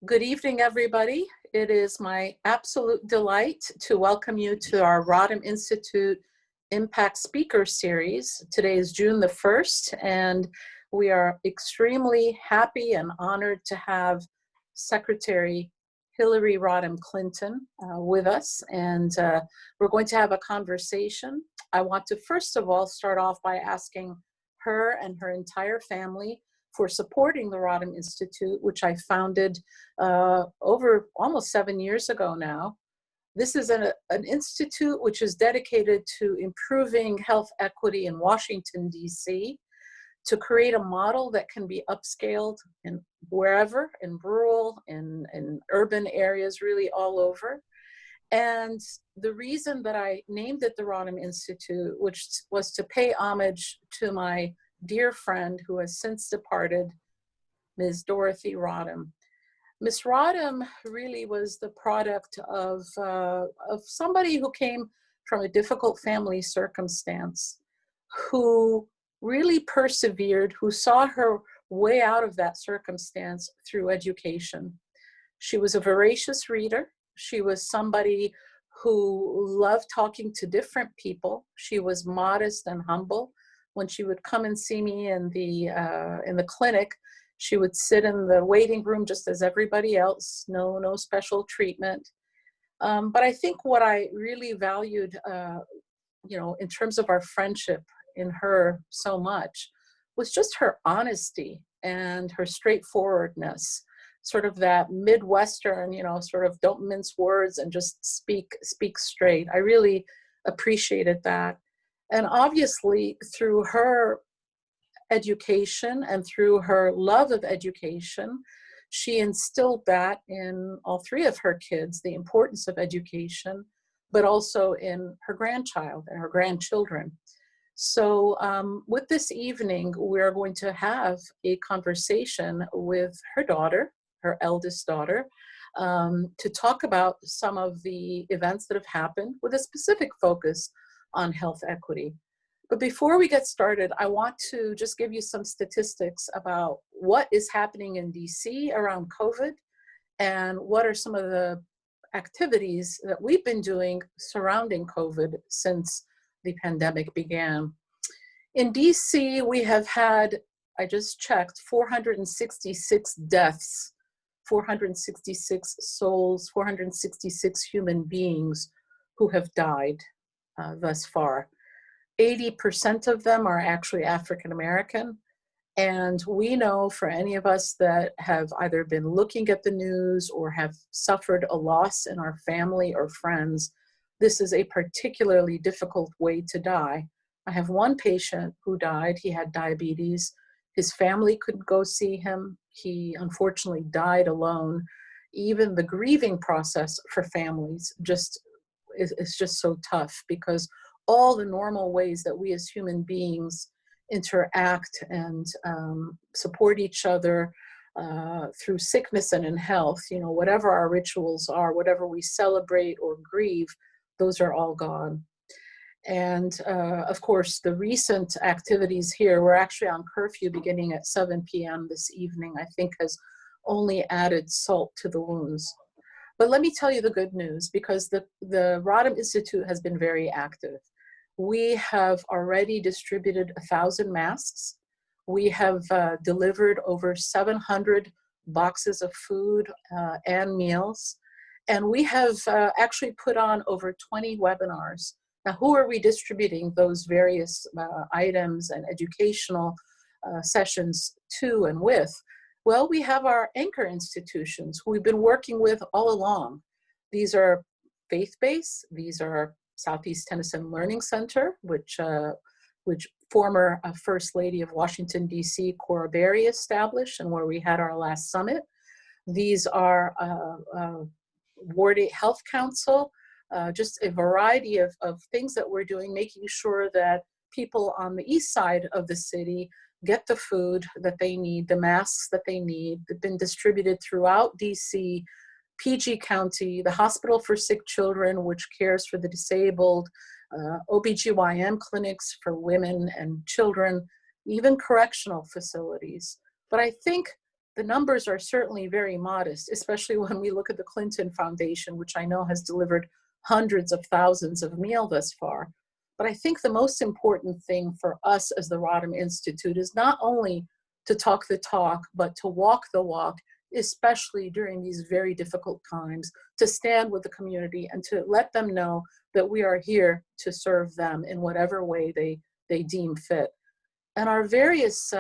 Good evening, everybody. It is my absolute delight to welcome you to our Rodham Institute Impact Speaker Series. Today is June the 1st, and we are extremely happy and honored to have Secretary Hillary Rodham Clinton with us, and we're going to have a conversation. I want to first of all start off by asking her and her entire family for supporting the Rodham Institute, which I founded over almost 7 years ago now. This is an institute which is dedicated to improving health equity in Washington, D.C., to create a model that can be upscaled in wherever, in rural, in urban areas, really all over. And the reason that I named it the Rodham Institute, which was to pay homage to my dear friend who has since departed, Ms. Dorothy Rodham. Ms. Rodham really was the product of somebody who came from a difficult family circumstance, who really persevered, who saw her way out of that circumstance through education. She was a voracious reader. She was somebody who loved talking to different people. She was modest and humble. When she would come and see me in the clinic, she would sit in the waiting room just as everybody else, no special treatment. But I think what I really valued, in terms of our friendship in her so much, was just her honesty and her straightforwardness, sort of that Midwestern, sort of don't mince words and just speak straight. I really appreciated that. And obviously, through her education and through her love of education, she instilled that in all three of her kids, the importance of education, but also in her grandchild and her grandchildren. So with this evening, we're going to have a conversation with her daughter, her eldest daughter, to talk about some of the events that have happened with a specific focus on health equity. But before we get started, I want to just give you some statistics about what is happening in DC around COVID and what are some of the activities that we've been doing surrounding COVID since the pandemic began. In DC, we have had, I just checked, 466 deaths, 466 souls, 466 human beings who have died thus far. 80% of them are actually African American. And we know for any of us that have either been looking at the news or have suffered a loss in our family or friends, this is a particularly difficult way to die. I have one patient who died. He had diabetes. His family couldn't go see him. He unfortunately died alone. Even the grieving process for families is just so tough, because all the normal ways that we as human beings interact and support each other through sickness and in health, whatever our rituals are, whatever we celebrate or grieve, those are all gone. And of course, the recent activities here, we're actually on curfew beginning at 7 p.m. this evening, I think has only added salt to the wounds. But let me tell you the good news, because the Rodham Institute has been very active. We have already distributed 1,000 masks. We have delivered over 700 boxes of food and meals. And we have actually put on over 20 webinars. Now, who are we distributing those various items and educational sessions to and with? Well, we have our anchor institutions who we've been working with all along. These are faith-based. These are Southeast Tennyson Learning Center, which former First Lady of Washington, D.C., Cora Berry established, and where we had our last summit. These are Ward 8 Health Council, just a variety of things that we're doing, making sure that people on the east side of the city get the food that they need, the masks that they need. They've been distributed throughout DC, PG County, the Hospital for Sick Children, which cares for the disabled, OBGYN clinics for women and children, even correctional facilities. But I think the numbers are certainly very modest, especially when we look at the Clinton Foundation, which I know has delivered hundreds of thousands of meals thus far. But I think the most important thing for us as the Rodham Institute is not only to talk the talk, but to walk the walk, especially during these very difficult times, to stand with the community and to let them know that we are here to serve them in whatever way they deem fit. And our various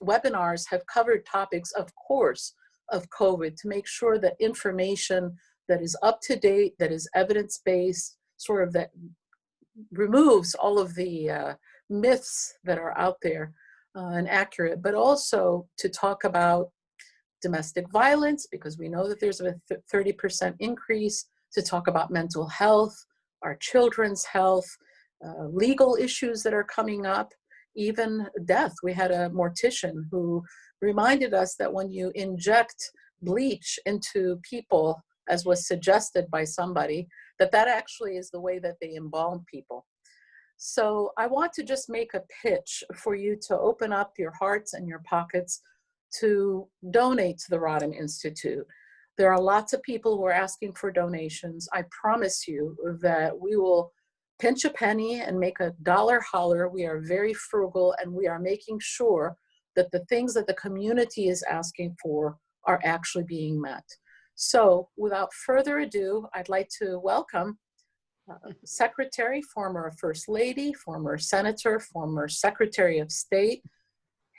webinars have covered topics, of course, of COVID to make sure that information that is up to date, that is evidence-based, sort of that removes all of the myths that are out there and accurate, but also to talk about domestic violence, because we know that there's a 30% increase, to talk about mental health, our children's health, legal issues that are coming up, even death. We had a mortician who reminded us that when you inject bleach into people, as was suggested by somebody, that actually is the way that they embalm people. So I want to just make a pitch for you to open up your hearts and your pockets to donate to the Rodham Institute. There are lots of people who are asking for donations. I promise you that we will pinch a penny and make a dollar holler. We are very frugal, and we are making sure that the things that the community is asking for are actually being met. So without further ado, I'd like to welcome Secretary, former First Lady, former Senator, former Secretary of State,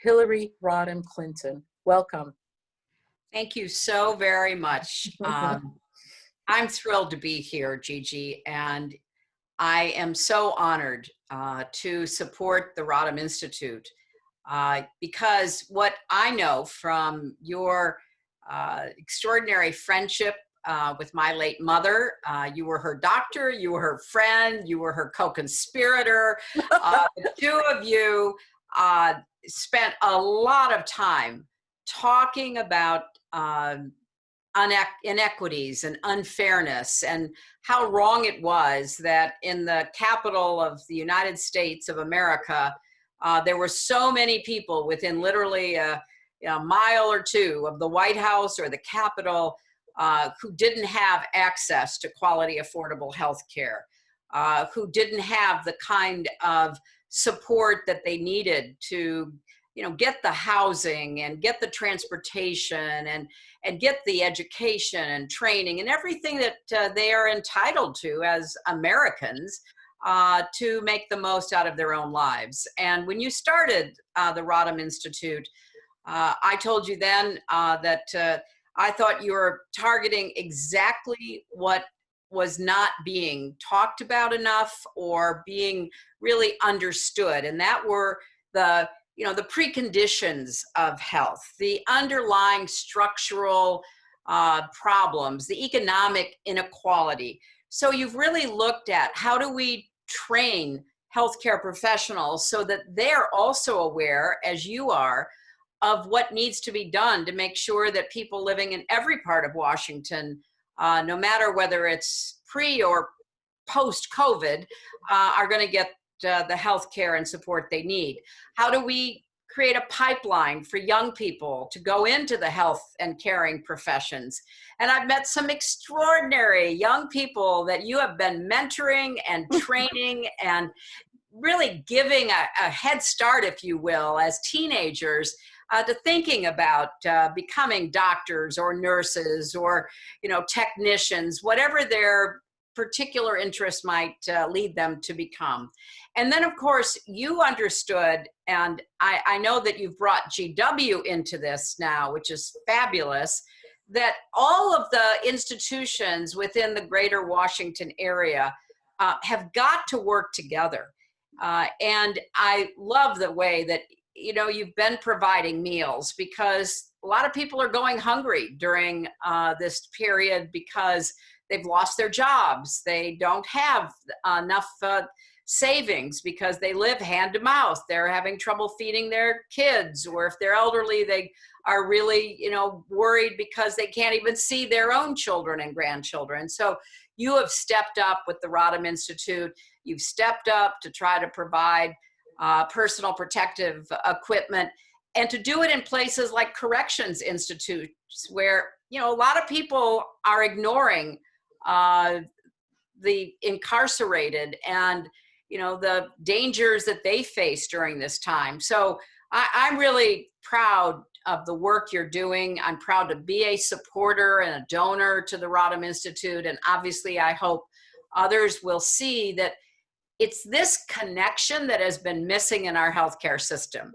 Hillary Rodham Clinton. Welcome. Thank you so very much. I'm thrilled to be here, Gigi, and I am so honored to support the Rodham Institute because what I know from your extraordinary friendship with my late mother, you were her doctor, you were her friend, you were her co-conspirator. The two of you spent a lot of time talking about inequities and unfairness and how wrong it was that in the capital of the United States of America, there were so many people within literally a mile or two of the White House or the Capitol who didn't have access to quality, affordable health care, who didn't have the kind of support that they needed to get the housing and get the transportation and get the education and training and everything that they are entitled to as Americans to make the most out of their own lives. And when you started the Rodham Institute, I told you then that I thought you were targeting exactly what was not being talked about enough or being really understood. And that were the preconditions of health, the underlying structural problems, the economic inequality. So you've really looked at how do we train healthcare professionals so that they're also aware, as you are, of what needs to be done to make sure that people living in every part of Washington, no matter whether it's pre or post-COVID, are going to get the health care and support they need. How do we create a pipeline for young people to go into the health and caring professions? And I've met some extraordinary young people that you have been mentoring and training and really giving a head start, if you will, as teenagers to thinking about becoming doctors or nurses or technicians, whatever their particular interest might lead them to become. And then, of course, you understood, and I know that you've brought GW into this now, which is fabulous, that all of the institutions within the greater Washington area have got to work together. And I love the way that you've been providing meals, because a lot of people are going hungry during this period because they've lost their jobs. They don't have enough savings because they live hand to mouth. They're having trouble feeding their kids, or if they're elderly, they are really, worried because they can't even see their own children and grandchildren. So you have stepped up with the Rodham Institute. You've stepped up to try to provide personal protective equipment. and to do it in places like corrections institutes where, a lot of people are ignoring the incarcerated and, the dangers that they face during this time. So I'm really proud of the work you're doing. I'm proud to be a supporter and a donor to the Rodham Institute. And obviously, I hope others will see that it's this connection that has been missing in our healthcare system.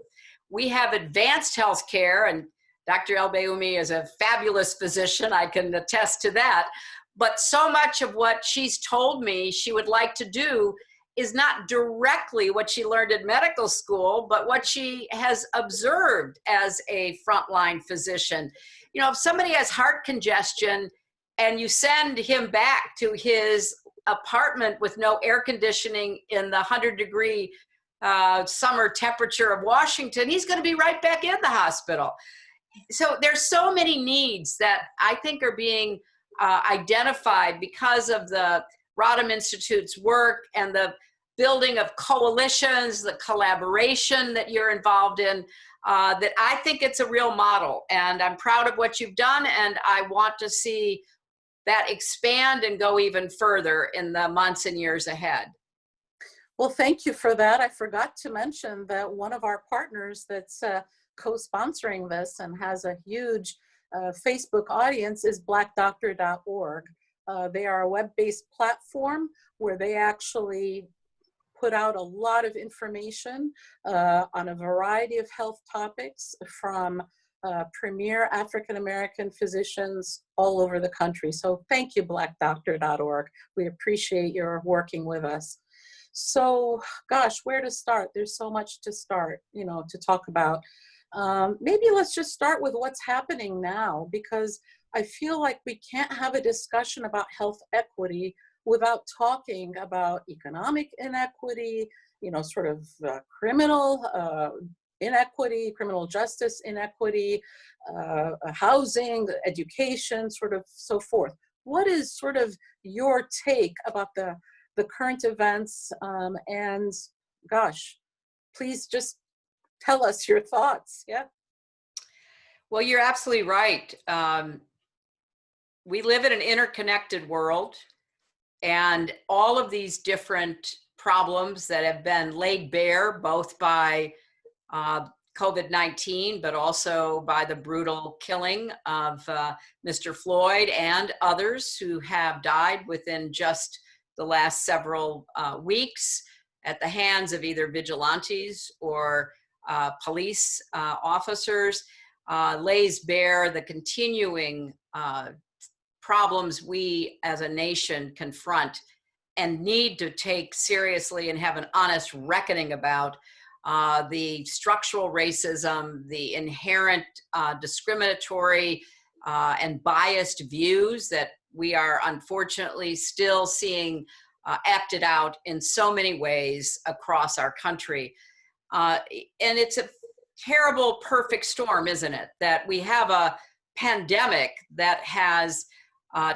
We have advanced healthcare, and Dr. Elbaoumi is a fabulous physician. I can attest to that. But so much of what she's told me she would like to do is not directly what she learned in medical school, but what she has observed as a frontline physician. If somebody has heart congestion and you send him back to his apartment with no air conditioning in the 100-degree summer temperature of Washington, he's going to be right back in the hospital. So there's so many needs that I think are being identified because of the Rodham Institute's work and the building of coalitions, the collaboration that you're involved in, that I think it's a real model. And I'm proud of what you've done, and I want to see that expand and go even further in the months and years ahead. Well, thank you for that. I forgot to mention that one of our partners that's co-sponsoring this and has a huge Facebook audience is blackdoctor.org. They are a web-based platform where they actually put out a lot of information on a variety of health topics from premier African-American physicians all over the country. So thank you, blackdoctor.org. We appreciate your working with us. So, gosh, where to start? There's so much to start, to talk about. Maybe let's just start with what's happening now, because I feel like we can't have a discussion about health equity without talking about economic inequity, sort of criminal inequity, criminal justice inequity, housing, education, sort of so forth. What is sort of your take about the current events? And gosh, please just tell us your thoughts. Yeah. Well, you're absolutely right. We live in an interconnected world, and all of these different problems that have been laid bare both by COVID-19, but also by the brutal killing of Mr. Floyd and others who have died within just the last several weeks at the hands of either vigilantes or police officers, lays bare the continuing problems we as a nation confront and need to take seriously and have an honest reckoning about. The structural racism, the inherent discriminatory and biased views that we are unfortunately still seeing acted out in so many ways across our country. And it's a terrible perfect storm, isn't it? That we have a pandemic that has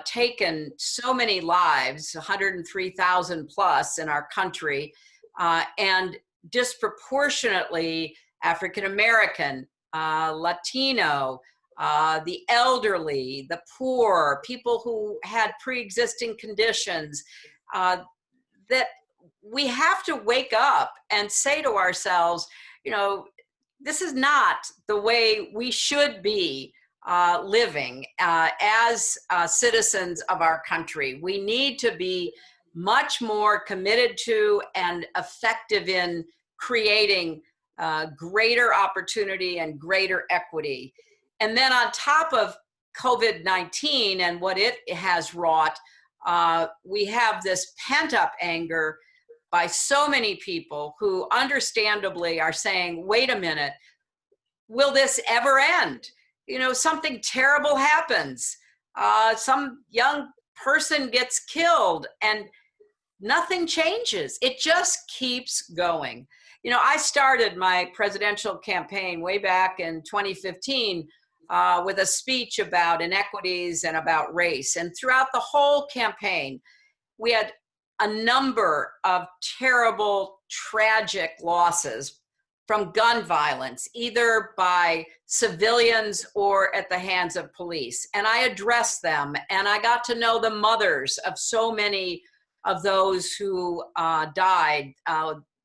taken so many lives, 103,000 plus in our country, and disproportionately African American, Latino, the elderly, the poor, people who had pre-existing conditions, that we have to wake up and say to ourselves, this is not the way we should be living as citizens of our country. We need to be much more committed to and effective in creating greater opportunity and greater equity. And then on top of COVID-19 and what it has wrought, we have this pent-up anger by so many people who understandably are saying, wait a minute, will this ever end? Something terrible happens. Some young person gets killed and nothing changes. It just keeps going. I started my presidential campaign way back in 2015 with a speech about inequities and about race. And throughout the whole campaign, we had a number of terrible, tragic losses from gun violence, either by civilians or at the hands of police. And I addressed them, and I got to know the mothers of so many of those who died.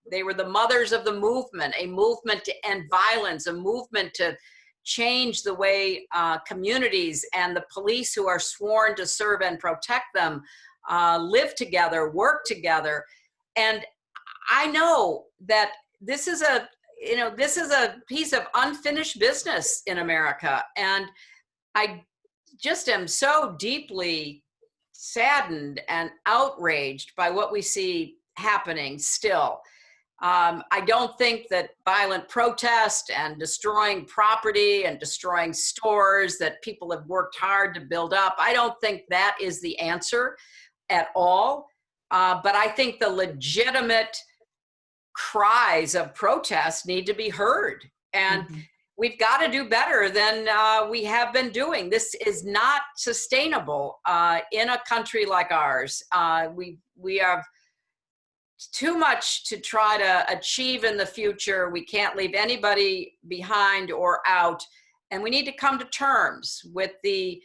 They were the mothers of the movement, a movement to end violence, a movement to change the way communities and the police who are sworn to serve and protect them live together, work together. And I know that this is a piece of unfinished business in America. And I just am so deeply saddened and outraged by what we see happening still. I don't think that violent protest and destroying property and destroying stores that people have worked hard to build up, I don't think that is the answer at all. But I think the legitimate cries of protest need to be heard. And we've got to do better than we have been doing. This is not sustainable in a country like ours. We have too much to try to achieve in the future. We can't leave anybody behind or out. And we need to come to terms with the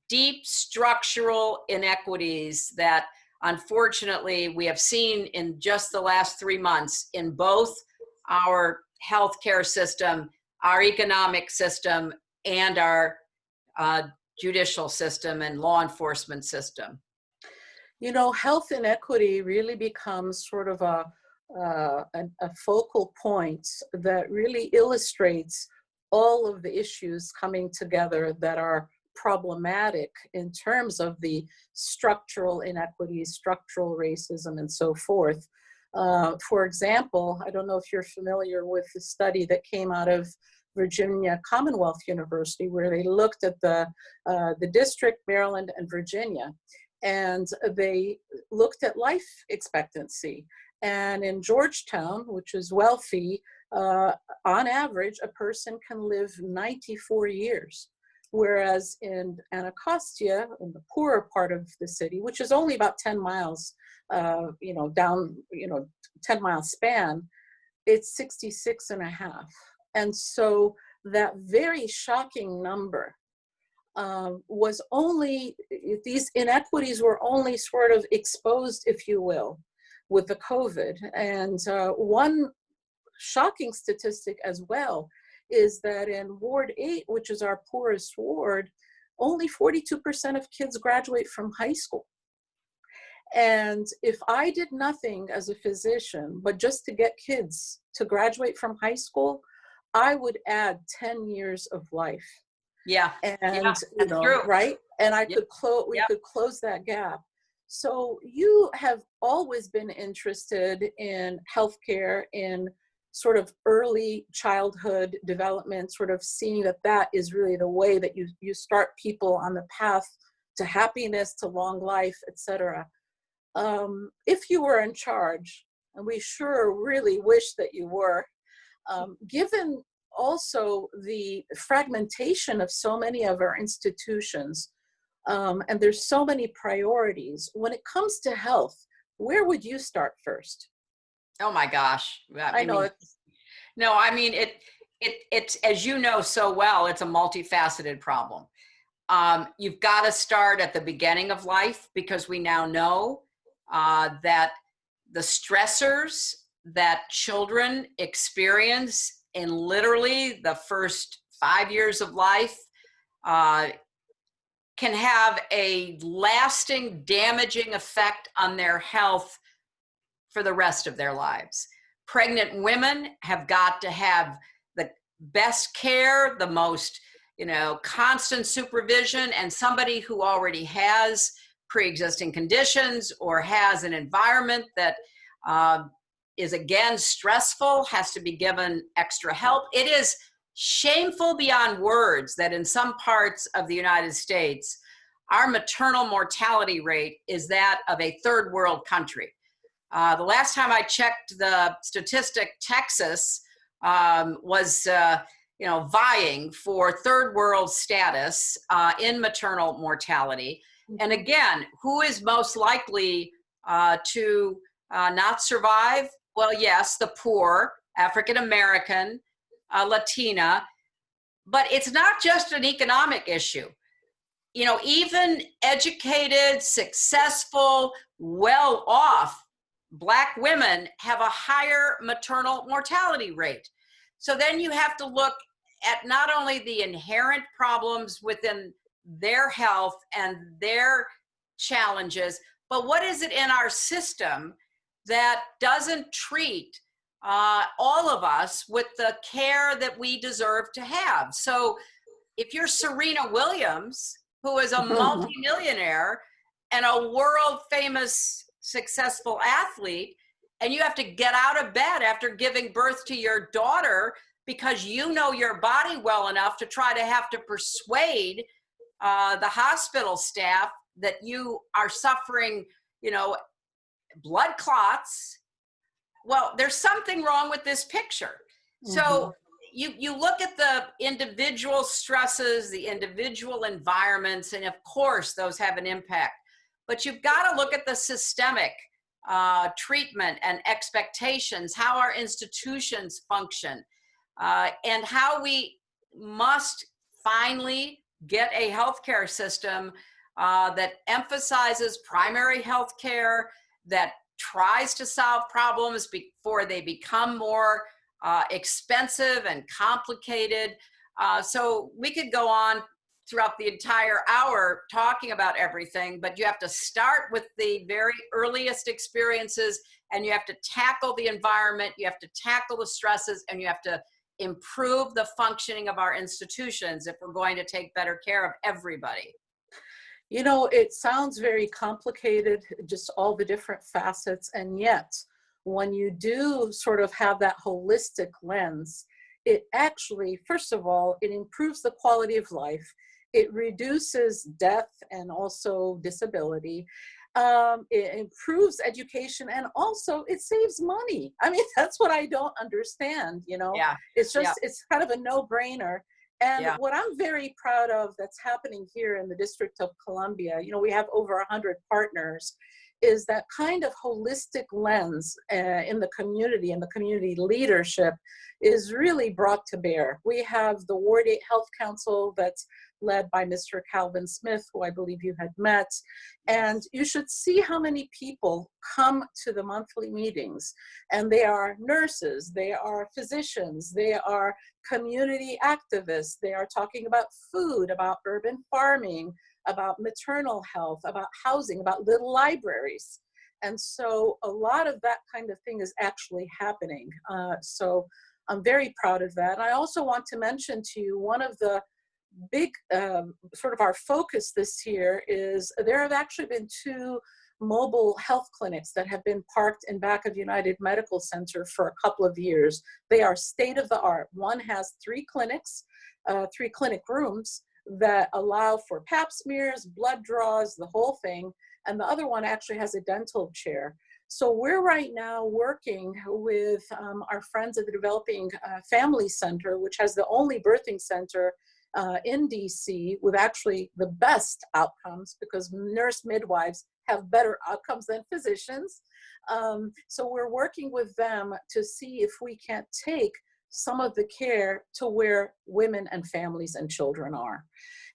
deep structural inequities that unfortunately we have seen in just the last 3 months in both our healthcare system, our economic system, and our judicial system and law enforcement system. You know, health inequity really becomes sort of a focal point that really illustrates all of the issues coming together that are problematic in terms of the structural inequities, structural racism, and so forth. For example, I don't know if you're familiar with the study that came out of Virginia Commonwealth University, where they looked at the district, Maryland, and Virginia. And they looked at life expectancy. And in Georgetown, which is wealthy, on average, a person can live 94 years. Whereas in Anacostia, in the poorer part of the city, which is only about 10 miles, down, 10 mile span, it's 66 and a half. And so that very shocking number was only, these inequities were only sort of exposed, if you will, with the COVID. And one shocking statistic as well is that in Ward 8, which is our poorest ward, only 42% of kids graduate from high school. And if I did nothing as a physician, but just to get kids to graduate from high school, I would add 10 years of life. Yeah. And true. Right? And I could we could close that gap. So you have always been interested in healthcare, in sort of early childhood development, sort of seeing that is really the way that you start people on the path to happiness, to long life, etc. If you were in charge, and we sure really wish that you were, given also the fragmentation of so many of our institutions, and there's so many priorities, when it comes to health, where would you start first? Oh my gosh. I know. It's, as you know so well, it's a multifaceted problem. You've got to start at the beginning of life, because we now know that the stressors that children experience in literally the first 5 years of life can have a lasting, damaging effect on their health for the rest of their lives. Pregnant women have got to have the best care, the most, constant supervision, and somebody who already has pre-existing conditions or has an environment that is, again, stressful, has to be given extra help. It is shameful beyond words that in some parts of the United States, our maternal mortality rate is that of a third world country. The last time I checked the statistic, Texas was vying for third world status in maternal mortality. And again, who is most likely to not survive? Well, yes, the poor African American, Latina. But it's not just an economic issue. You know, even educated, successful, well-off Black women have a higher maternal mortality rate. So then you have to look at not only the inherent problems within their health and their challenges, but what is it in our system that doesn't treat all of us with the care that we deserve to have. So if you're Serena Williams, who is a multimillionaire and a world famous successful athlete, and you have to get out of bed after giving birth to your daughter because you know your body well enough to try to have to persuade the hospital staff that you are suffering, you know, blood clots. Well, there's something wrong with this picture. So you look at the individual stresses, the individual environments, and of course those have an impact. But you've got to look at the systemic treatment and expectations, how our institutions function, and how we must finally get a healthcare system that emphasizes primary health care, that tries to solve problems before they become more expensive and complicated. So we could go on throughout the entire hour talking about everything, but you have to start with the very earliest experiences, and you have to tackle the environment, you have to tackle the stresses, and you have to improve the functioning of our institutions if we're going to take better care of everybody. You know, it sounds very complicated, just all the different facets, and yet when you do sort of have that holistic lens, it actually, first of all, it improves the quality of life. It reduces death and also disability. It improves education, and also it saves money. I mean, that's what I don't understand, you know. Yeah. It's just, it's kind of a no-brainer. And Yeah. what I'm very proud of that's happening here in the District of Columbia, you know, we have over 100 partners, is that kind of holistic lens in the community, and the community leadership is really brought to bear. We have the Ward 8 Health Council that's led by Mr. Calvin Smith, who I believe you had met. And you should see how many people come to the monthly meetings. And they are nurses, they are physicians, they are community activists, they are talking about food, about urban farming, about maternal health, about housing, about little libraries. And so a lot of that kind of thing is actually happening. So I'm very proud of that. I also want to mention to you, one of the big sort of our focus this year is there have actually been 2 mobile health clinics that have been parked in back of United Medical Center for a couple of years. They are state of the art. One has 3 clinics, 3 clinic rooms that allow for pap smears, blood draws, the whole thing. And the other one actually has a dental chair. So we're right now working with our friends at the Developing Family Center, which has the only birthing center in DC with actually the best outcomes, because nurse midwives have better outcomes than physicians. So we're working with them to see if we can't take some of the care to where women and families and children are.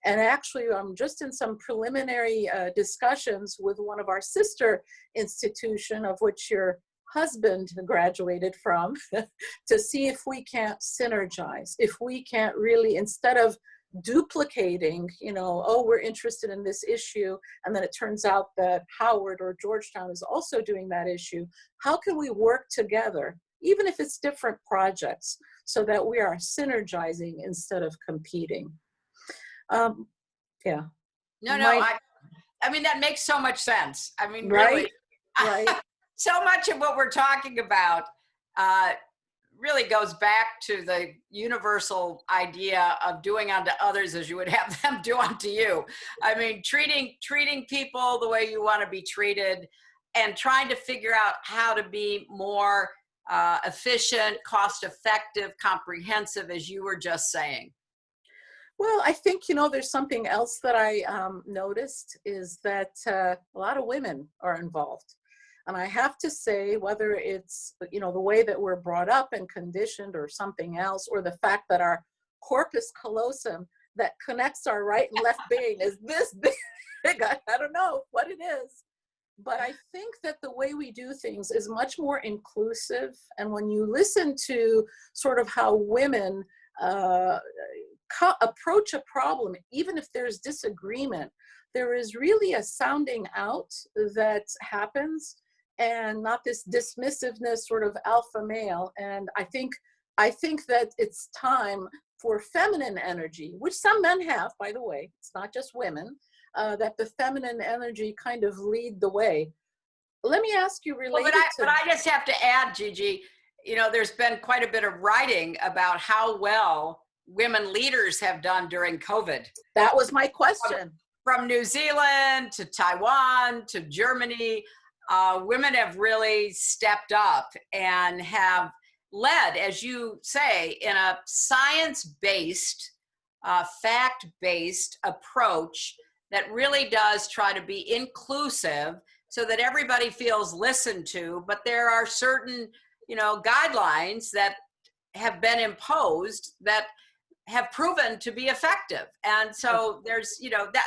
And actually, I'm just in some preliminary discussions with one of our sister institution, of which your husband graduated from, to see if we can't synergize, if we can't really, instead of duplicating, you know, oh, we're interested in this issue, and then it turns out that Howard or Georgetown is also doing that issue, how can we work together, even if it's different projects, so that we are synergizing instead of competing? Yeah. No, I mean, that makes so much sense. I mean, Right, really, right. so much of what we're talking about really goes back to the universal idea of doing unto others as you would have them do unto you. I mean, treating people the way you want to be treated, and trying to figure out how to be more efficient, cost-effective, comprehensive, as you were just saying. Well, I think, you know, there's something else that I noticed is that a lot of women are involved. And I have to say, whether it's, the way that we're brought up and conditioned or something else, or the fact that our corpus callosum that connects our right and left brain is this big, I don't know what it is. But I think that the way we do things is much more inclusive. And when you listen to sort of how women approach a problem, even if there's disagreement, there is really a sounding out that happens, and not this dismissiveness sort of alpha male. And I think that it's time for feminine energy, which some men have, by the way, it's not just women, that the feminine energy kind of lead the way. Let me ask you, related but I just have to add, Gigi, there's been quite a bit of writing about how well women leaders have done during COVID. That was my question. From New Zealand to Taiwan to Germany, women have really stepped up and have led, as you say, in a science-based, fact-based approach that really does try to be inclusive so that everybody feels listened to. But there are certain, guidelines that have been imposed that have proven to be effective. And so there's,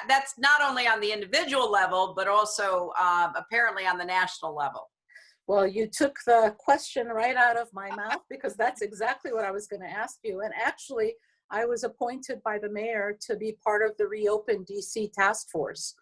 that's not only on the individual level, but also apparently on the national level. Well, you took the question right out of my mouth, because that's exactly what I was going to ask you. And actually, I was appointed by the mayor to be part of the Reopen DC task force.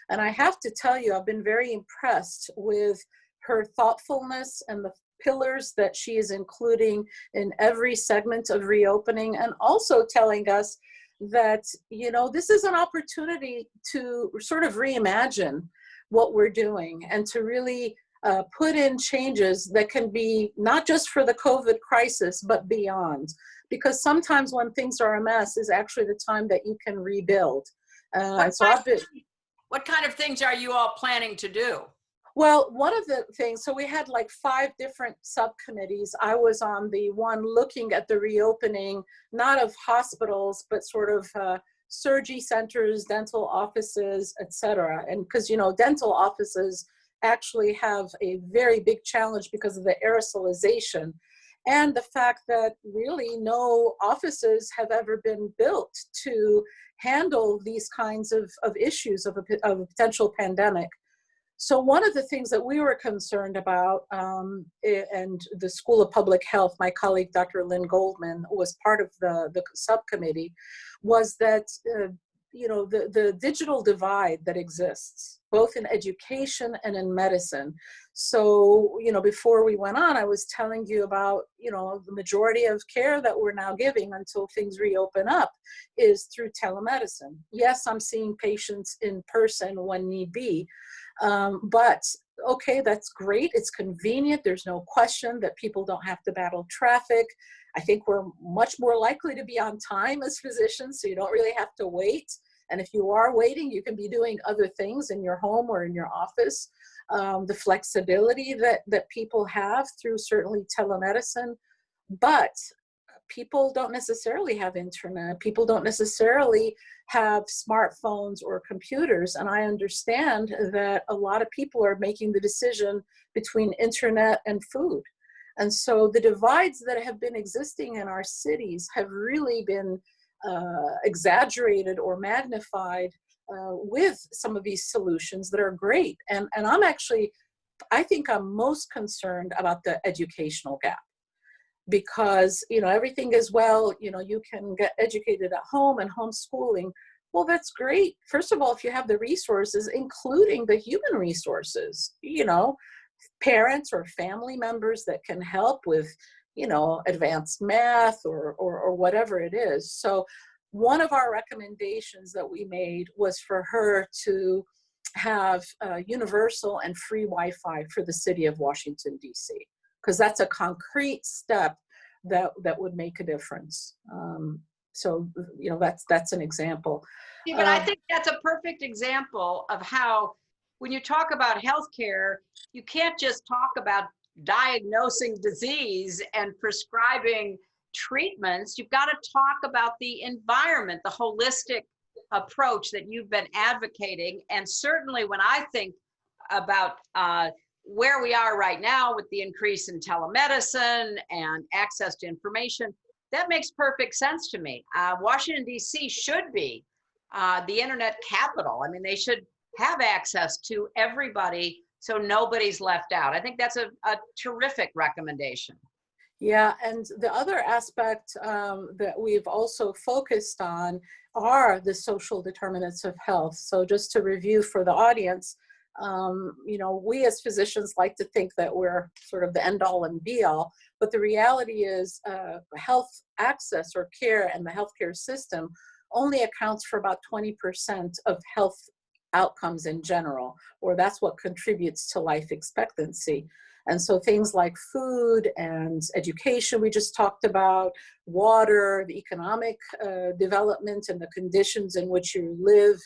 And I have to tell you, I've been very impressed with her thoughtfulness and the pillars that she is including in every segment of reopening, and also telling us that, this is an opportunity to sort of reimagine what we're doing and to really put in changes that can be not just for the COVID crisis, but beyond. Because sometimes when things are a mess is actually the time that you can rebuild. What kind of things are you all planning to do? Well, one of the things, so we had like 5 different subcommittees. I was on the one looking at the reopening, not of hospitals, but sort of surgery centers, dental offices, et cetera. And because, dental offices actually have a very big challenge because of the aerosolization and the fact that really no offices have ever been built to handle these kinds of issues of a potential pandemic. So one of the things that we were concerned about, and the School of Public Health, my colleague, Dr. Lynn Goldman, was part of the subcommittee, was that, the digital divide that exists, both in education and in medicine. So, before we went on, I was telling you about, the majority of care that we're now giving until things reopen up is through telemedicine. Yes, I'm seeing patients in person when need be. But okay, that's great. It's convenient. There's no question that people don't have to battle traffic. I think we're much more likely to be on time as physicians, so you don't really have to wait. And if you are waiting, you can be doing other things in your home or in your office. The flexibility that people have through certainly telemedicine, but people don't necessarily have internet. People don't necessarily have smartphones or computers. And I understand that a lot of people are making the decision between internet and food. And so the divides that have been existing in our cities have really been exaggerated or magnified with some of these solutions that are great. And I think I'm most concerned about the educational gap. Because, everything is, well, you can get educated at home and homeschooling. Well, that's great. First of all, if you have the resources, including the human resources, parents or family members that can help with, advanced math or whatever it is. So one of our recommendations that we made was for her to have universal and free Wi-Fi for the city of Washington, D.C., because that's a concrete step that would make a difference. So, that's an example. Yeah, but I think that's a perfect example of how, when you talk about healthcare, you can't just talk about diagnosing disease and prescribing treatments. You've got to talk about the environment, the holistic approach that you've been advocating. And certainly when I think about where we are right now with the increase in telemedicine and access to information, that makes perfect sense to me. Washington, D.C. should be the internet capital. I mean, they should have access to everybody so nobody's left out. I think that's a terrific recommendation. Yeah, and the other aspect that we've also focused on are the social determinants of health. So just to review for the audience, we as physicians like to think that we're sort of the end all and be all, but the reality is health access or care and the healthcare system only accounts for about 20% of health outcomes in general, or that's what contributes to life expectancy. And so things like food and education, we just talked about, water, the economic development and the conditions in which you live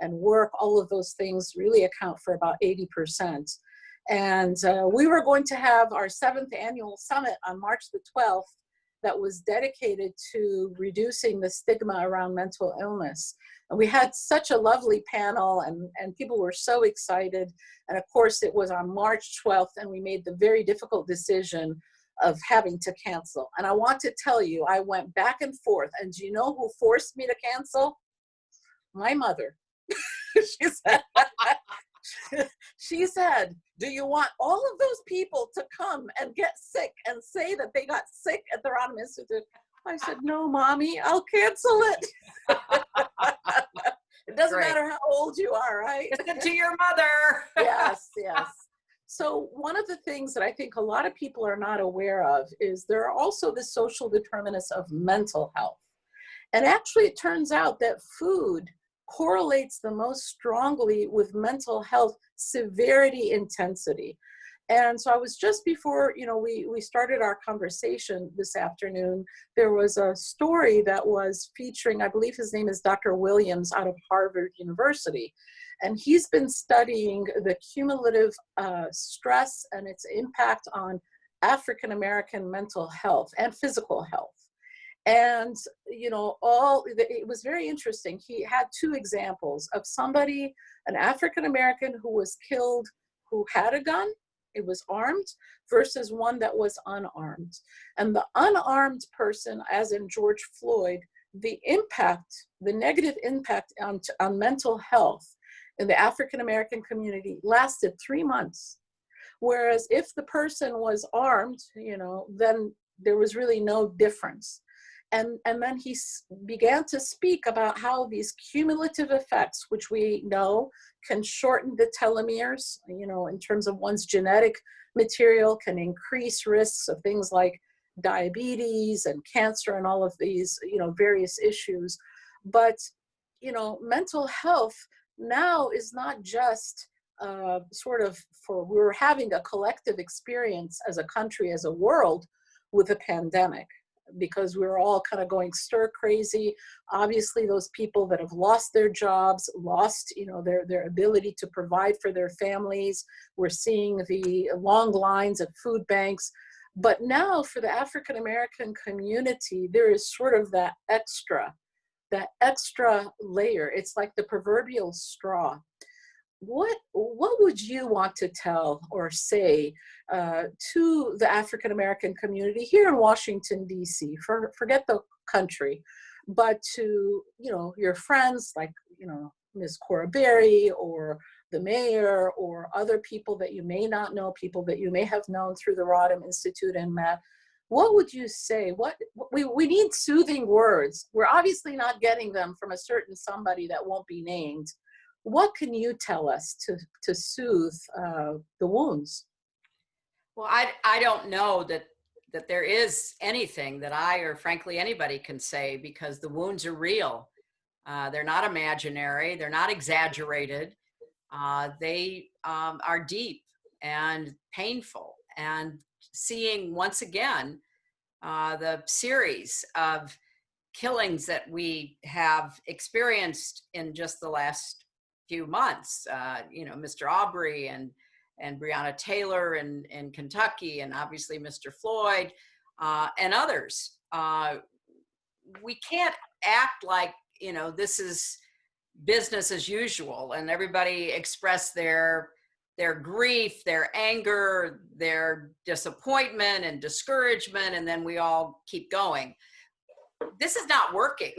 and work, all of those things really account for about 80%. And we were going to have our 7th annual summit on March the 12th that was dedicated to reducing the stigma around mental illness. And we had such a lovely panel and people were so excited. And of course it was on March 12th and we made the very difficult decision of having to cancel. And I want to tell you, I went back and forth, and do you know who forced me to cancel? My mother. She said, she said, do you want all of those people to come and get sick and say that they got sick at the Rodham Institute? I said, no, Mommy, I'll cancel it. It doesn't matter how old you are, right? Listen to your mother. Yes, yes. So one of the things that I think a lot of people are not aware of is there are also the social determinants of mental health. And actually, it turns out that food correlates the most strongly with mental health severity intensity. And so I was just before, we started our conversation this afternoon, there was a story that was featuring, I believe his name is Dr. Williams out of Harvard University. And he's been studying the cumulative stress and its impact on African-American mental health and physical health. And, it was very interesting. He had 2 examples of somebody, an African-American who was killed, who had a gun, it was armed, versus one that was unarmed. And the unarmed person, as in George Floyd, the negative impact on mental health in the African-American community lasted 3 months. Whereas if the person was armed, then there was really no difference. And then he began to speak about how these cumulative effects, which we know can shorten the telomeres, in terms of one's genetic material, can increase risks of things like diabetes and cancer and all of these, various issues. But, mental health now is not just we're having a collective experience as a country, as a world, with a pandemic, because we're all kind of going stir crazy. Obviously, those people that have lost their jobs, lost, their ability to provide for their families. We're seeing the long lines at food banks. But now for the African-American community, there is sort of that extra layer. It's like the proverbial straw. What would you want to tell or say to the African-American community here in Washington, D.C., forget the country, but to, your friends like, Ms. Cora Berry or the mayor or other people that you may not know, people that you may have known through the Rodham Institute and Matt? What would you say? We need soothing words. We're obviously not getting them from a certain somebody that won't be named. What can you tell us to soothe the wounds? Well, I don't know that there is anything that I or frankly anybody can say, because the wounds are real. They're not imaginary. They're not exaggerated. They are deep and painful. And seeing once again the series of killings that we have experienced in just the last few months, Mr. Aubrey and Breonna Taylor in Kentucky, and obviously Mr. Floyd and others. We can't act like, this is business as usual and everybody express their their grief, their anger, their disappointment and discouragement, and then we all keep going. This is not working.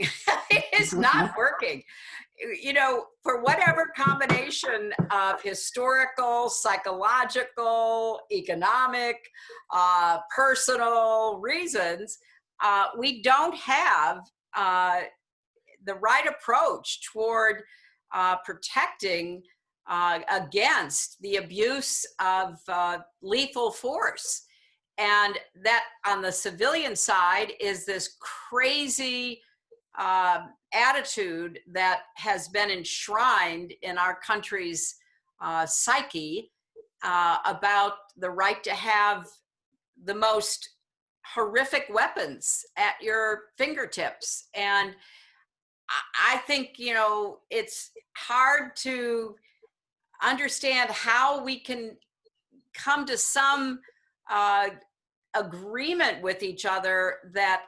It is not working. You know, for whatever combination of historical, psychological, economic, personal reasons, we don't have the right approach toward protecting against the abuse of lethal force. And that on the civilian side is this crazy attitude that has been enshrined in our country's psyche about the right to have the most horrific weapons at your fingertips. And I think, you know, it's hard to understand how we can come to some agreement with each other that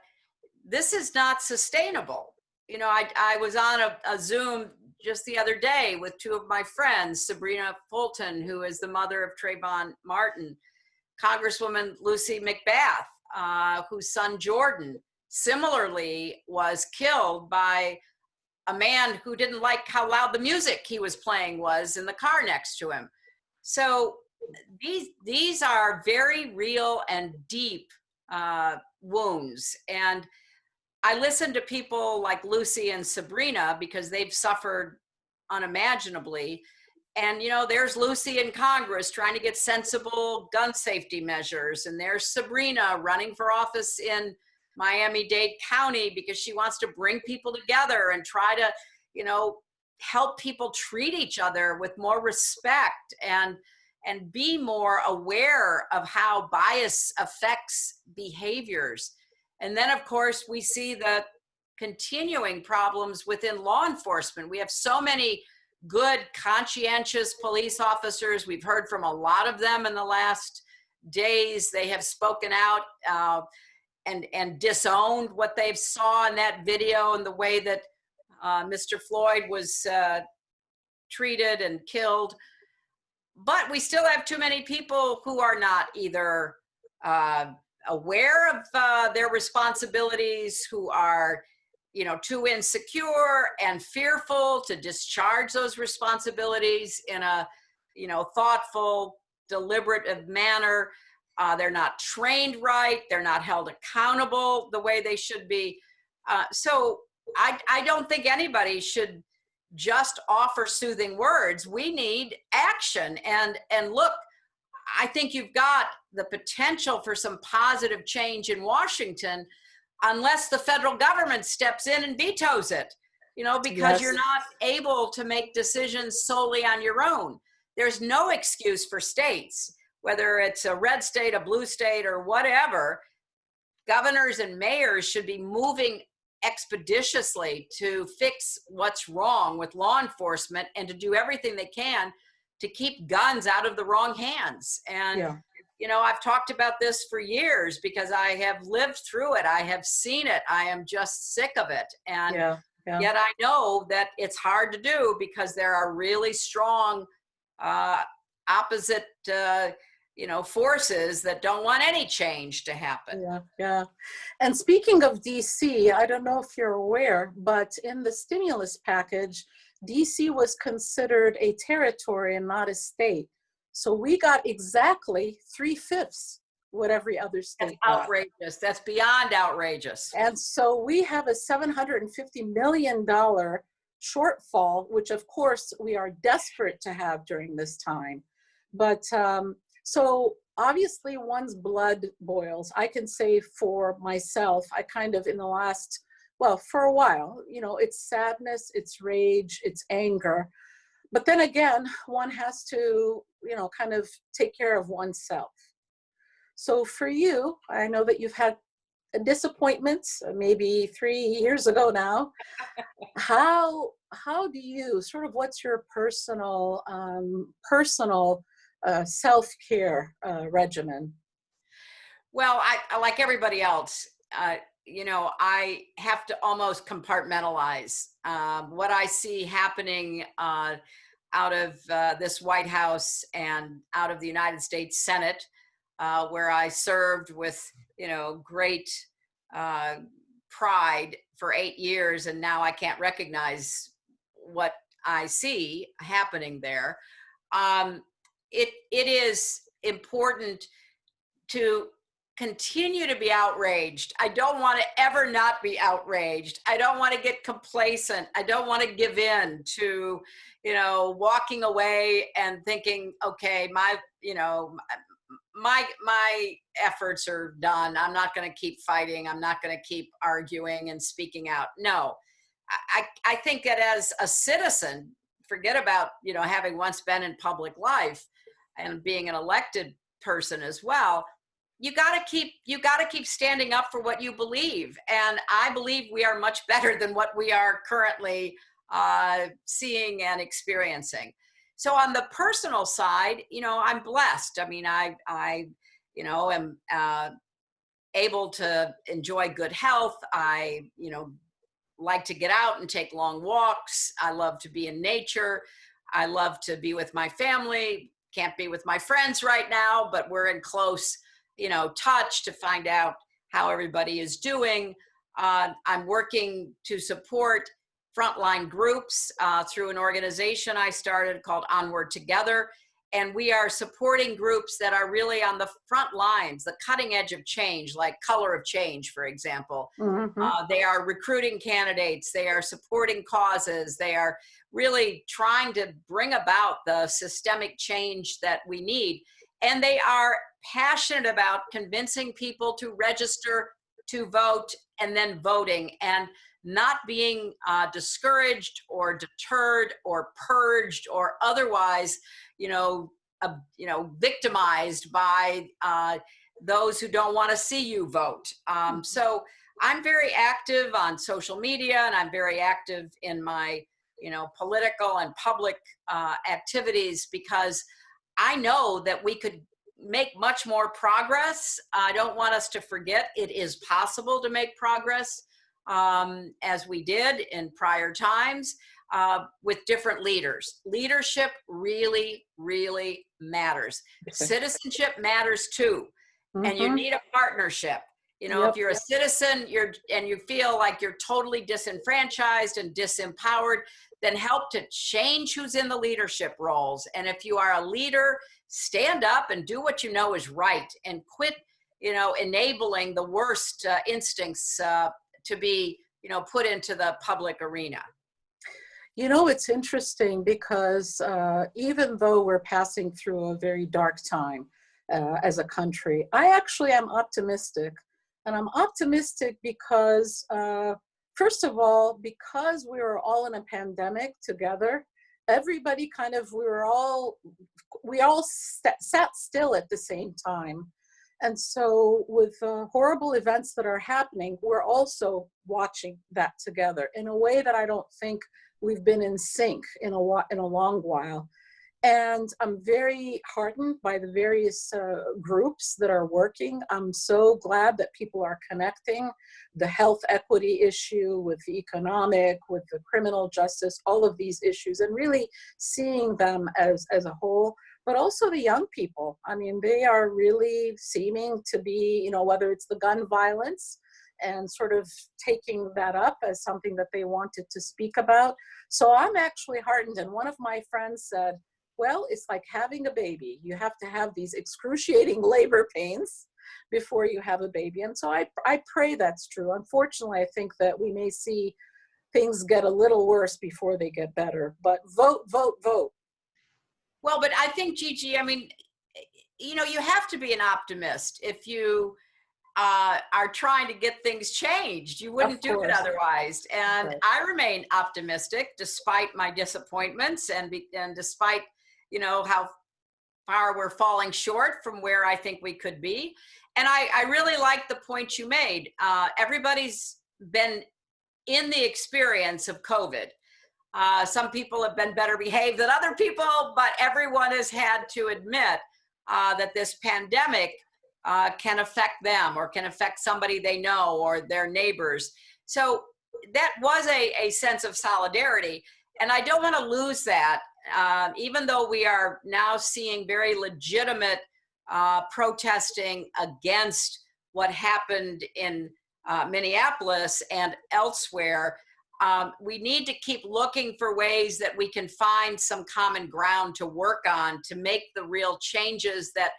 this is not sustainable. You know, I was on a Zoom just the other day with two of my friends, Sabrina Fulton, who is the mother of Trayvon Martin, Congresswoman Lucy McBath, whose son Jordan similarly was killed by a man who didn't like how loud the music he was playing was in the car next to him. So these are very real and deep wounds. And I listen to people like Lucy and Sabrina because they've suffered unimaginably. And, you know, there's Lucy in Congress trying to get sensible gun safety measures. And there's Sabrina running for office in Miami-Dade County because she wants to bring people together and try to, you know, help people treat each other with more respect and be more aware of how bias affects behaviors. And then, of course, we see the continuing problems within law enforcement. We have so many good, conscientious police officers. We've heard from a lot of them in the last days. They have spoken out and disowned what they've saw in that video and the way that Mr. Floyd was treated and killed. But we still have too many people who are not either aware of their responsibilities, who are, you know, too insecure and fearful to discharge those responsibilities in a, you know, thoughtful, deliberative manner. They're not trained right. They're not held accountable the way they should be. So I don't think anybody should just offer soothing words. We need action. And look, I think you've got the potential for some positive change in Washington unless the federal government steps in and vetoes it, you know, because you're not able to make decisions solely on your own. There's no excuse for states, whether it's a red state, a blue state, or whatever. Governors and mayors should be moving expeditiously to fix what's wrong with law enforcement and to do everything they can to keep guns out of the wrong hands. And, you know, I've talked about this for years because I have lived through it. I have seen it. I am just sick of it. And yet I know that it's hard to do because there are really strong opposite you know, forces that don't want any change to happen. And speaking of DC, I don't know if you're aware, but in the stimulus package, DC was considered a territory and not a state. So we got exactly 3/5 what every other state got. Outrageous. That's beyond outrageous. And so we have a $750 million shortfall, which of course we are desperate to have during this time. But so obviously one's blood boils. I can say for myself, I kind of in the last, well, for a while, you know, it's sadness, it's rage, it's anger. But then again, one has to, you know, kind of take care of oneself. So for you, I know that you've had disappointments, maybe 3 years ago now. How do you sort of, what's your personal self-care regimen? Well, I like everybody else, you know, I have to almost compartmentalize what I see happening out of this White House and out of the United States Senate, where I served with, great pride for 8 years, and now I can't recognize what I see happening there. It is important to continue to be outraged. I don't want to ever not be outraged. I don't want to get complacent. I don't want to give in to, walking away and thinking, okay, my efforts are done. I'm not going to keep fighting. I'm not going to keep arguing and speaking out. No, I think that as a citizen, forget about, having once been in public life and being an elected person as well, you got to keep standing up for what you believe. And I believe we are much better than what we are currently seeing and experiencing. So on the personal side, I'm blessed. I mean, I am able to enjoy good health. I, like to get out and take long walks. I love to be in nature. I love to be with my family. Can't be with my friends right now, but we're in close, touch to find out how everybody is doing. I'm working to support frontline groups through an organization I started called Onward Together. And we are supporting groups that are really on the front lines, the cutting edge of change, like Color of Change, for example. Mm-hmm. They are recruiting candidates. They are supporting causes. They are really trying to bring about the systemic change that we need. And they are passionate about convincing people to register, to vote, and then voting, and not being discouraged or deterred or purged or otherwise, victimized by those who don't want to see you vote. So I'm very active on social media, and I'm very active in my, political and public activities, because I know that we could make much more progress. I don't want us to forget it is possible to make progress, as we did in prior times, with different leaders. Leadership really, really matters. Citizenship matters too. Mm-hmm. And you need a partnership. If you're a citizen, and you feel like you're totally disenfranchised and disempowered, then help to change who's in the leadership roles. And if you are a leader, stand up and do what you know is right, and quit, enabling the worst instincts to be, put into the public arena. It's interesting because even though we're passing through a very dark time as a country, I actually am optimistic. And I'm optimistic because, first of all, because we were all in a pandemic together, everybody we all sat still at the same time. And so with horrible events that are happening, we're also watching that together in a way that I don't think we've been in sync in a long while. And I'm very heartened by the various groups that are working. I'm so glad that people are connecting the health equity issue with the economic, with the criminal justice, all of these issues, and really seeing them as a whole. But also the young people. I mean, they are really seeming to be, whether it's the gun violence and sort of taking that up as something that they wanted to speak about. So I'm actually heartened. And one of my friends said, well, it's like having a baby. You have to have these excruciating labor pains before you have a baby. And so I pray that's true. Unfortunately, I think that we may see things get a little worse before they get better. But vote, vote, vote. Well, but I think, Gigi, I mean, you have to be an optimist if you are trying to get things changed. You wouldn't do it otherwise. And Right. I remain optimistic despite my disappointments and despite, how far we're falling short from where I think we could be. And I really like the point you made. Everybody's been in the experience of COVID. Some people have been better behaved than other people, but everyone has had to admit that this pandemic can affect them or can affect somebody they know or their neighbors. So that was a sense of solidarity. And I don't want to lose that even though we are now seeing very legitimate protesting against what happened in Minneapolis and elsewhere, we need to keep looking for ways that we can find some common ground to work on to make the real changes that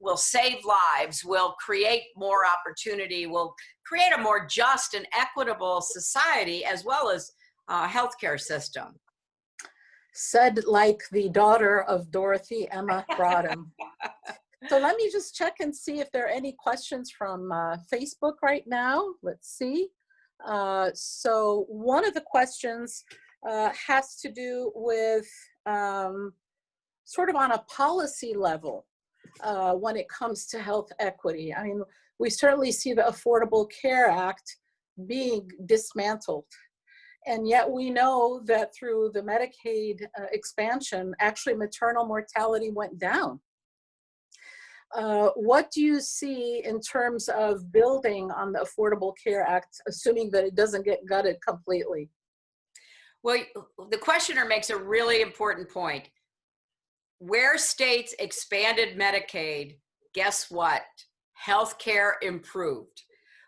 will save lives, will create more opportunity, will create a more just and equitable society, as well as healthcare system. Said like the daughter of Dorothy Emma Rodham. So let me just check and see if there are any questions from Facebook right now. Let's see. So one of the questions has to do with sort of on a policy level when it comes to health equity. I mean, we certainly see the Affordable Care Act being dismantled. And yet we know that through the Medicaid expansion, actually maternal mortality went down. What do you see in terms of building on the Affordable Care Act, assuming that it doesn't get gutted completely? Well, the questioner makes a really important point. Where states expanded Medicaid, guess what? Healthcare improved.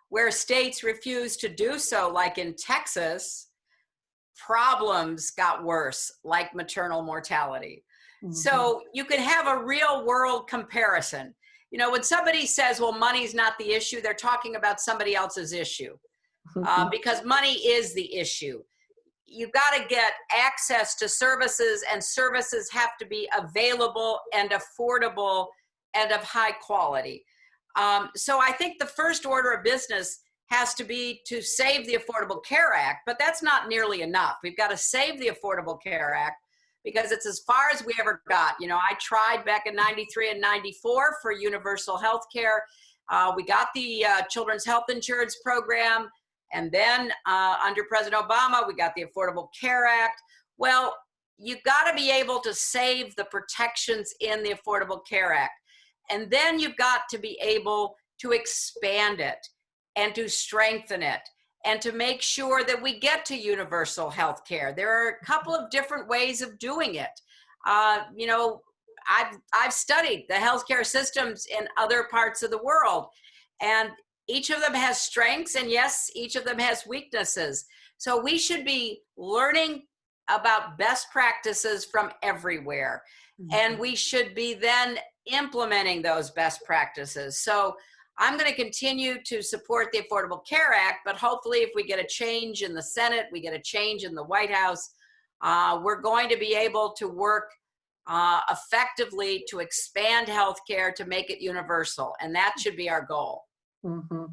Where states refused to do so, like in Texas, problems got worse, like maternal mortality. Mm-hmm. So you can have a real world comparison. You know, when somebody says, well, money's not the issue, they're talking about somebody else's issue because money is the issue. You've got to get access to services, and services have to be available and affordable and of high quality. So I think the first order of business has to be to save the Affordable Care Act, but that's not nearly enough. We've got to save the Affordable Care Act because it's as far as we ever got. You know, I tried back in 93 and 94 for universal health care. We got the Children's Health Insurance Program, and then under President Obama, we got the Affordable Care Act. Well, you've got to be able to save the protections in the Affordable Care Act. And then you've got to be able to expand it and to strengthen it and to make sure that we get to universal health care. There are a couple of different ways of doing it. You know, I've studied the healthcare systems in other parts of the world, and each of them has strengths, and yes, each of them has weaknesses. So we should be learning about best practices from everywhere. Mm-hmm. And we should be then implementing those best practices. So I'm going to continue to support the Affordable Care Act, but hopefully if we get a change in the Senate, we get a change in the White House, we're going to be able to work effectively to expand healthcare to make it universal. And that should be our goal. Mm-hmm.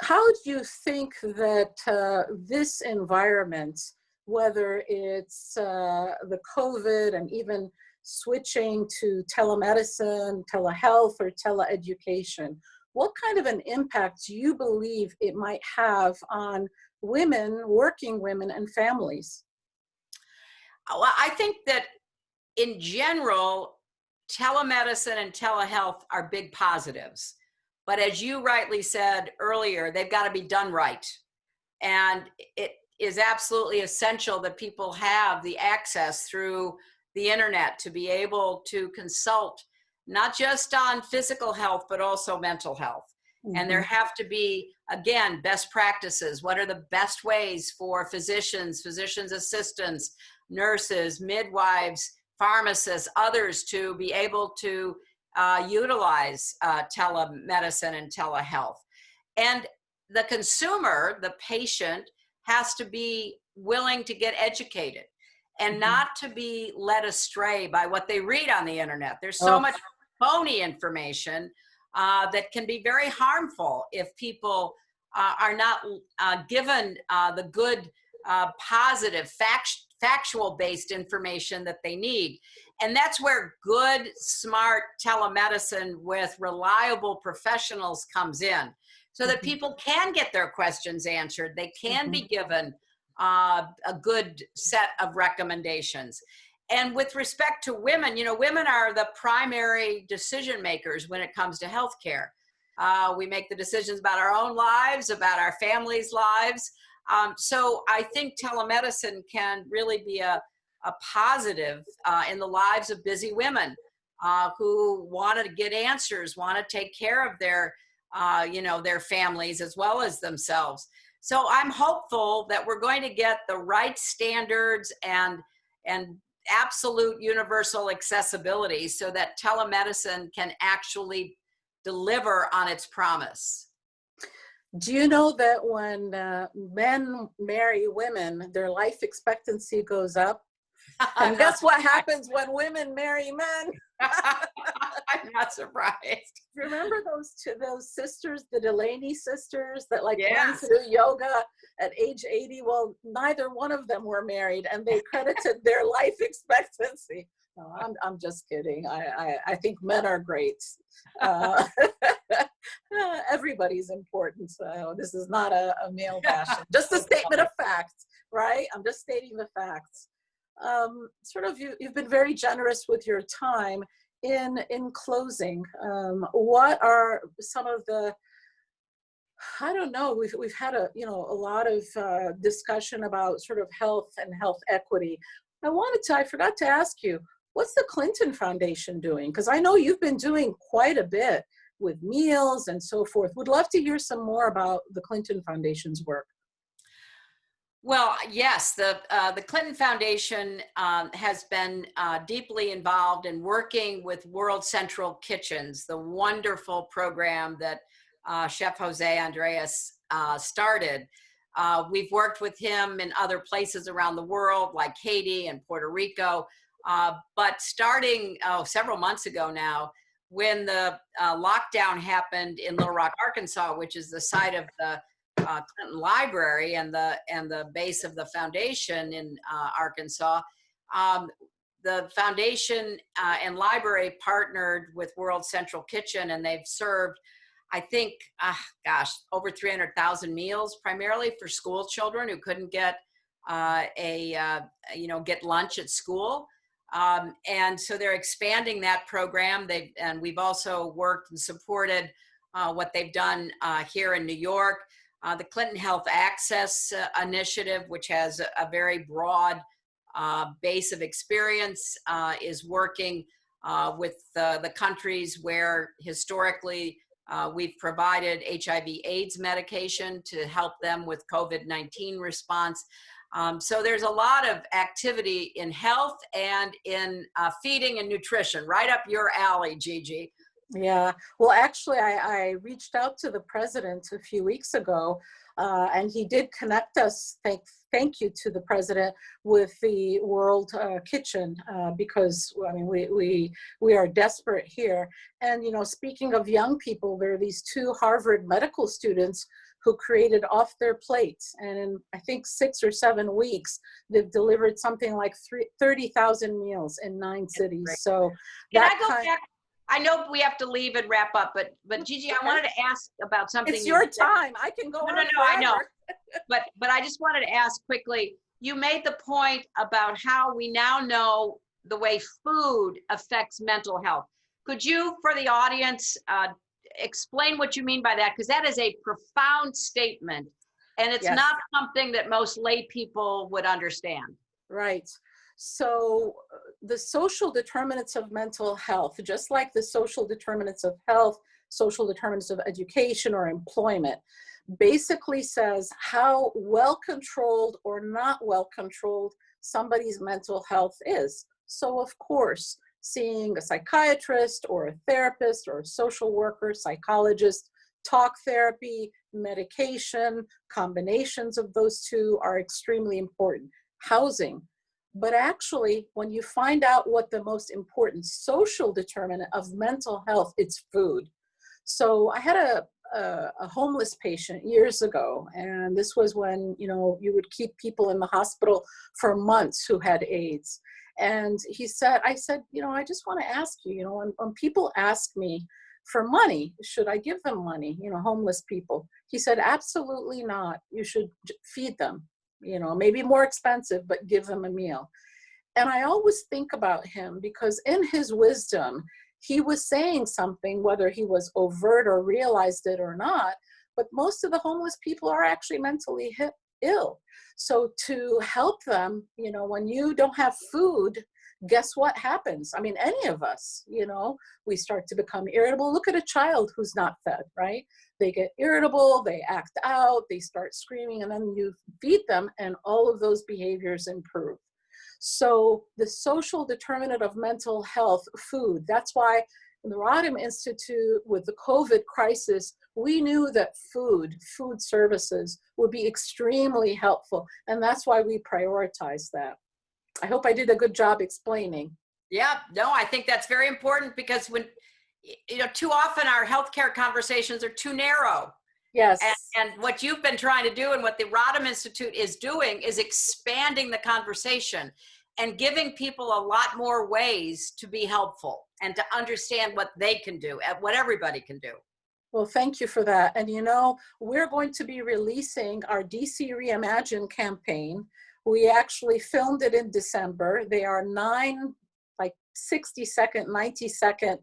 How do you think that this environment, whether it's the COVID and even switching to telemedicine, telehealth, or teleeducation, what kind of an impact do you believe it might have on women, working women, and families? Well, I think that in general, telemedicine and telehealth are big positives. But as you rightly said earlier, they've got to be done right. And it is absolutely essential that people have the access through the internet to be able to consult not just on physical health, but also mental health. Mm-hmm. And there have to be, again, best practices. What are the best ways for physicians, physicians' assistants, nurses, midwives, pharmacists, others to be able to utilize telemedicine and telehealth? And the consumer, the patient, has to be willing to get educated and mm-hmm. not to be led astray by what they read on the internet. There's so much phony information that can be very harmful if people are not given the good, positive, factual-based information that they need. And that's where good, smart telemedicine with reliable professionals comes in, so that people can get their questions answered. They can be given a good set of recommendations. And with respect to women, you know, women are the primary decision makers when it comes to healthcare. We make the decisions about our own lives, about our families' lives. So I think telemedicine can really be a a positive in the lives of busy women who want to get answers, want to take care of their, their families as well as themselves. So I'm hopeful that we're going to get the right standards and absolute universal accessibility so that telemedicine can actually deliver on its promise. Do you know that when men marry women, their life expectancy goes up? And guess what happens when women marry men? I'm not surprised. Remember those sisters, the Delaney sisters that went Yes. to do yoga at age 80? Well, neither one of them were married, and they credited their life expectancy. No, I'm just kidding. I think men are great. Everybody's important. So this is not a male bashing, just a statement of facts, right? I'm just stating the facts. You've been very generous with your time. In closing, what are some of the, I don't know, we've had a lot of discussion about sort of health and health equity. I forgot to ask you, what's the Clinton Foundation doing? Because I know you've been doing quite a bit with meals and so forth. Would love to hear some more about the Clinton Foundation's work. Well, yes, the Clinton Foundation has been deeply involved in working with World Central Kitchens, the wonderful program that Chef Jose Andres started. We've worked with him in other places around the world, like Haiti and Puerto Rico. But starting several months ago now, when the lockdown happened in Little Rock, Arkansas, which is the site of the Clinton Library and the base of the foundation in Arkansas, the foundation and library partnered with World Central Kitchen, and they've served, I think, over 300,000 meals, primarily for school children who couldn't get get lunch at school. And so they're expanding that program. We've also worked and supported what they've done here in New York. The Clinton Health Access Initiative, which has a very broad base of experience, is working with the countries where historically we've provided HIV/AIDS medication to help them with COVID-19 response. So there's a lot of activity in health and in feeding and nutrition, right up your alley, Gigi. Yeah, well, actually, I reached out to the president a few weeks ago, and he did connect us. Thank you to the president with the World Kitchen, because I mean we are desperate here. And speaking of young people, there are these two Harvard medical students who created Off Their Plates, and in I think 6 or 7 weeks, they've delivered something like 30,000 meals in 9 cities. So can I go back? I know we have to leave and wrap up, but Gigi, I wanted to ask about something. It's your time. I can go on forever. I know. but I just wanted to ask quickly, you made the point about how we now know the way food affects mental health. Could you, for the audience, explain what you mean by that? Because that is a profound statement, and it's not something that most lay people would understand. Right. So the social determinants of mental health, just like the social determinants of health, social determinants of education or employment, basically says how well controlled or not well controlled somebody's mental health is. So of course, seeing a psychiatrist or a therapist or a social worker, psychologist, talk therapy, medication, combinations of those two are extremely important. Housing. But actually, when you find out what the most important social determinant of mental health, it's food. So I had a homeless patient years ago, and this was when you would keep people in the hospital for months who had AIDS. And I said, I just want to ask you, when people ask me for money, should I give them money? Homeless people. He said, absolutely not. You should feed them. Maybe more expensive, but give them a meal. And I always think about him because in his wisdom, he was saying something, whether he was overt or realized it or not, but most of the homeless people are actually mentally ill. So to help them, when you don't have food, guess what happens? I mean, any of us, we start to become irritable. Look at a child who's not fed, right? They get irritable, they act out, they start screaming, and then you feed them, and all of those behaviors improve. So the social determinant of mental health, food, that's why in the Rodham Institute with the COVID crisis, we knew that food services would be extremely helpful. And that's why we prioritize that. I hope I did a good job explaining. Yeah, no, I think that's very important because when, too often our healthcare conversations are too narrow. Yes. And what you've been trying to do and what the Rodham Institute is doing is expanding the conversation and giving people a lot more ways to be helpful and to understand what they can do and what everybody can do. Well, thank you for that. And we're going to be releasing our DC Reimagine campaign. We actually filmed it in December. They are 9 60-second, 90-second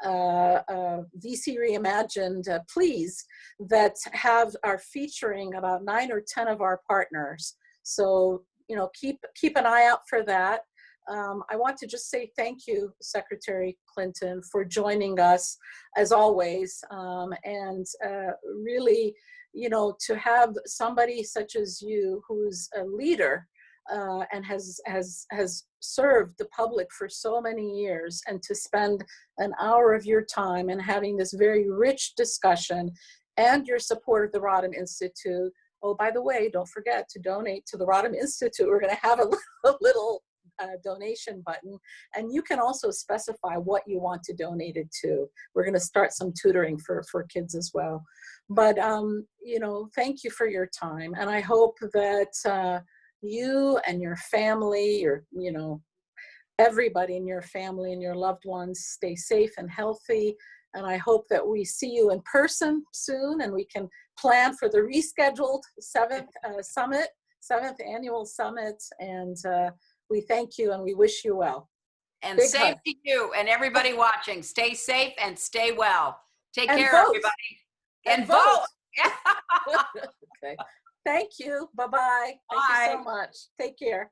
DC Reimagined pleas that are featuring about 9 or 10 of our partners. So, keep an eye out for that. I want to just say thank you, Secretary Clinton, for joining us as always. And really, to have somebody such as you, who's a leader and has served the public for so many years, and to spend an hour of your time and having this very rich discussion, and your support of the Rodham Institute. Oh, by the way, don't forget to donate to the Rodham Institute. We're going to have a little donation button, and you can also specify what you want to donate it to. We're going to start some tutoring for kids as well. But thank you for your time, and I hope that you and your family, everybody in your family and your loved ones stay safe and healthy. And I hope that we see you in person soon, and we can plan for the rescheduled 7th annual summit. And we thank you and we wish you well. And big same hug to you and everybody watching. Stay safe and stay well. Take care, vote. Everybody. And vote. Okay. Thank you. Bye-bye. Thank you so much. Take care.